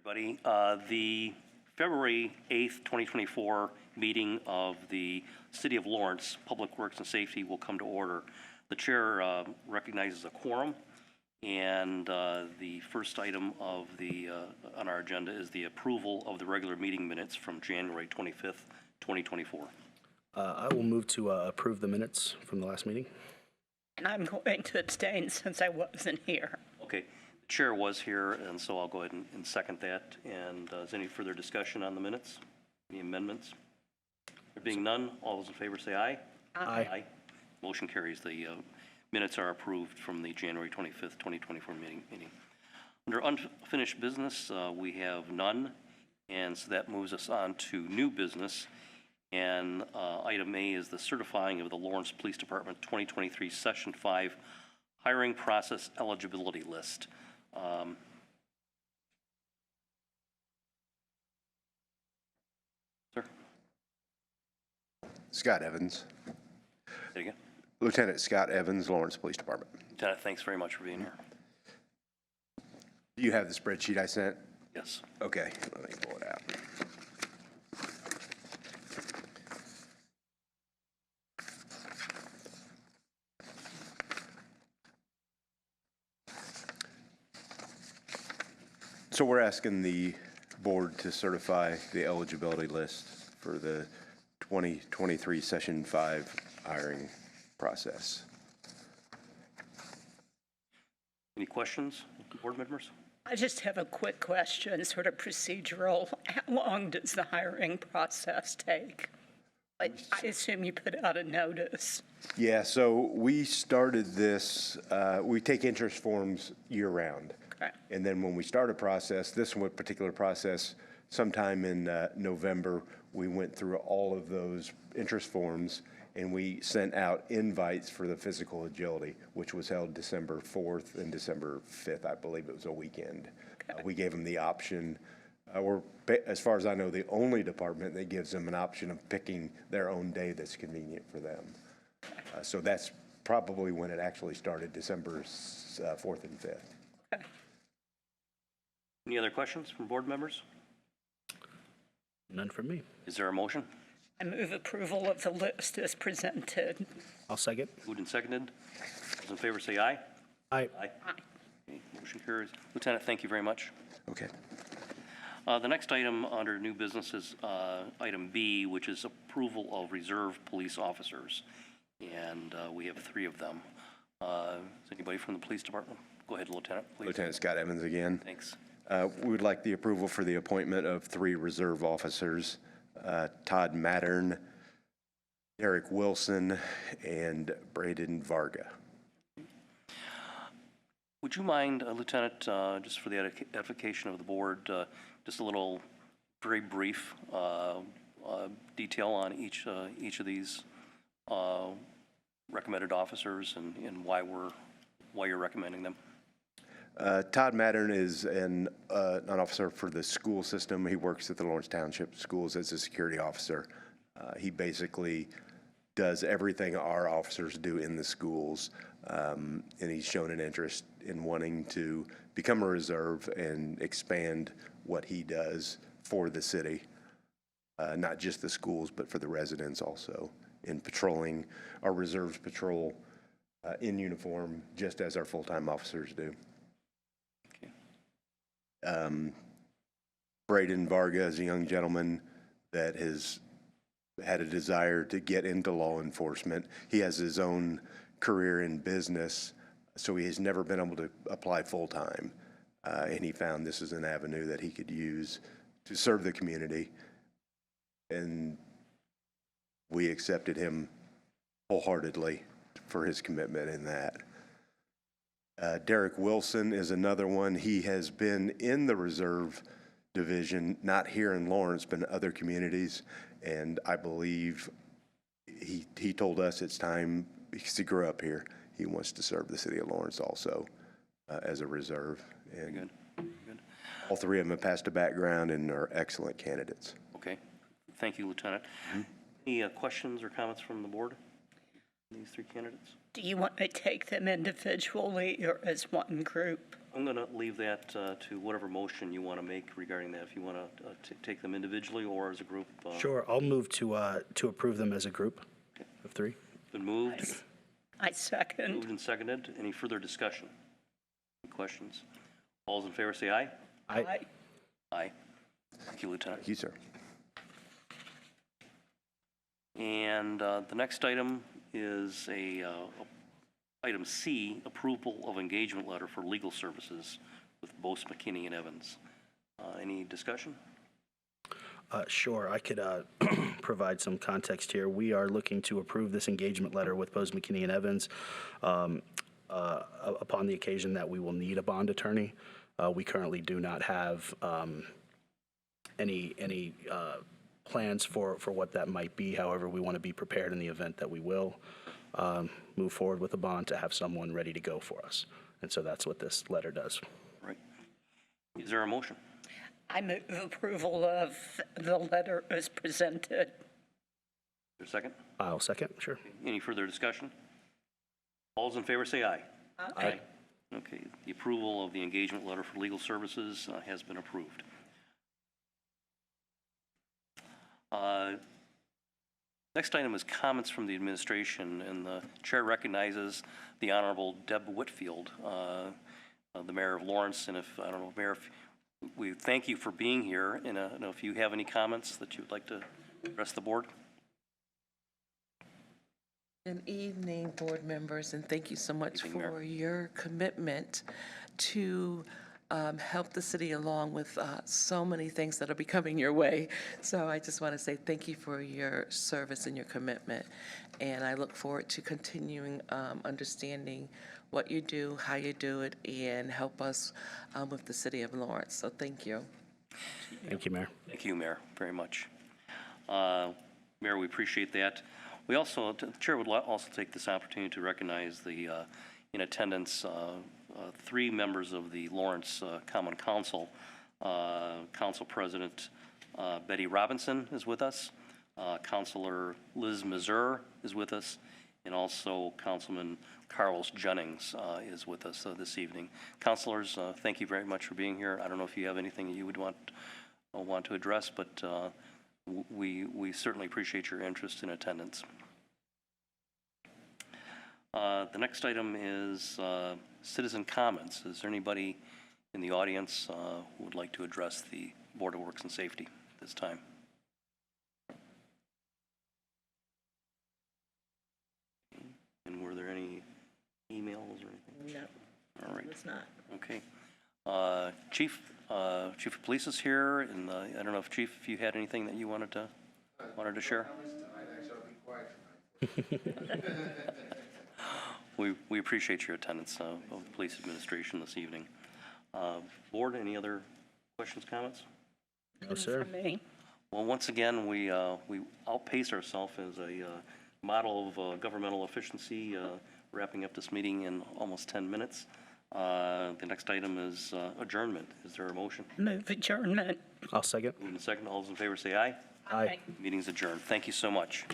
Everybody, the February 8th, 2024 meeting of the City of Lawrence Public Works and Safety will come to order. The chair recognizes a quorum, and the first item of the on our agenda is the approval of the regular meeting minutes from January 25th, 2024. I will move to approve the minutes from the last meeting. And I'm going to abstain since I wasn't here. Okay. The chair was here, and so I'll go ahead and second that. And is there any further discussion on the minutes? Any amendments? There being none, all those in favor say aye. Aye. Motion carries. The minutes are approved from the January 25th, 2024 meeting. Under unfinished business, we have none, and so that moves us on to new business. And item A is the certifying of the Lawrence Police Department 2023 Session 5 hiring process eligibility list. Sir? Scott Evans. Say again. Lieutenant Scott Evans, Lawrence Police Department. Lieutenant, thanks very much for being here. Do you have the spreadsheet I sent? Yes. Okay, let me pull it out. So we're asking the board to certify the eligibility list for the 2023 Session 5 hiring process. Any questions, board members? I just have a quick question, sort of procedural. How long does the hiring process take? I assume you put out a notice. Yeah, so we started this, we take interest forms year-round. Okay. And then when we start a process, this one particular process, sometime in November, we went through all of those interest forms and we sent out invites for the physical agility, which was held December 4th and December 5th. I believe it was a weekend. Okay. We gave them the option. We're, as far as I know, the only department that gives them an option of picking their own day that's convenient for them. So that's probably when it actually started, December 4th and 5th. Okay. Any other questions from board members? None from me. Is there a motion? I move approval of the list as presented. I'll second. Moved and seconded. Those in favor say aye. Aye. Aye. Okay, motion carries. Lieutenant, thank you very much. Okay. The next item under new business is item B, which is approval of reserve police officers. And we have 3 of them. Is anybody from the police department? Go ahead, Lieutenant, please. Lieutenant Scott Evans again. Thanks. We would like the approval for the appointment of 3 reserve officers, Todd Mattern, Derek Wilson, and Braden Varga. Would you mind, Lieutenant, just for the edification of the board, just a little very brief detail on each of these recommended officers and why you're recommending them? Todd Mattern is an officer for the school system. He works at the Lawrence Township Schools as a security officer. He basically does everything our officers do in the schools, and he's shown an interest in wanting to become a reserve and expand what he does for the city, not just the schools, but for the residents also, in patrolling. Our reserves patrol in uniform, just as our full-time officers do. Braden Varga is a young gentleman that has had a desire to get into law enforcement. He has his own career in business, so he has never been able to apply full-time. And he found this is an avenue that he could use to serve the community. And we accepted him wholeheartedly for his commitment in that. Derek Wilson is another one. He has been in the reserve division, not here in Lawrence, but in other communities. And I believe he told us it's time, because he grew up here, he wants to serve the city of Lawrence also as a reserve. And Good. Good. all 3 of them have passed a background and are excellent candidates. Okay. Thank you, Lieutenant. Any questions or comments from the board on these 3 candidates? Do you want to take them individually or as one group? I'm going to leave that to whatever motion you want to make regarding that, if you want to take them individually or as a group. Sure, I'll move to approve them as a group of three. Been moved, I second. moved and seconded. Any further discussion? Any questions? All those in favor say aye. Aye. Aye. Thank you, Lieutenant. Thank you, sir. And the next item is item C, approval of engagement letter for legal services with Bose McKinney and Evans. Any discussion? Sure, I could provide some context here. We are looking to approve this engagement letter with Bose McKinney and Evans upon the occasion that we will need a bond attorney. We currently do not have any plans for what that might be. However, we want to be prepared in the event that we will move forward with a bond to have someone ready to go for us. And so that's what this letter does. Right. Is there a motion? I move approval of the letter as presented. Is there a second? I'll second, sure. Any further discussion? All those in favor say aye. Aye. Okay, the approval of the engagement letter for legal services has been approved. Next item is comments from the administration, and the chair recognizes the Honorable Deb Whitfield, the mayor of Lawrence. And I don't know, Mayor, if we thank you for being here, and I don't know if you have any comments that you'd like to address the board. Good evening, board members, and thank you so much Evening, Mayor. for your commitment to help the city along with so many things that are becoming your way. So I just want to say thank you for your service and your commitment, and I look forward to continuing understanding what you do, how you do it, and help us with the city of Lawrence. So thank you. Thank you, Mayor. Thank you, Mayor, very much. Mayor, we appreciate that. We also, the chair would also take this opportunity to recognize the, in attendance, 3 members of the Lawrence Common Council. Council President Betty Robinson is with us. Councilor Liz Mazur is with us. And also Councilman Carlos Jennings is with us this evening. Councilors, thank you very much for being here. I don't know if you have anything that you would want to address, but we certainly appreciate your interest in attendance. The next item is citizen comments. Is there anybody in the audience who would like to address the Board of Works and Safety at this time? And were there any emails or anything? No, All right. it's not. Okay. Chief of Police is here, and I don't know if Chief, if you had anything that you wanted to share. We appreciate your attendance of the Police Administration this evening. Board, any other questions, comments? No, sir. For me. Well, once again, we outpace ourselves as a model of governmental efficiency, wrapping up this meeting in almost 10 minutes. The next item is adjournment. Is there a motion? Move adjournment. I'll second. Moving second, all those in favor say aye. Aye. Meeting's adjourned. Thank you so much.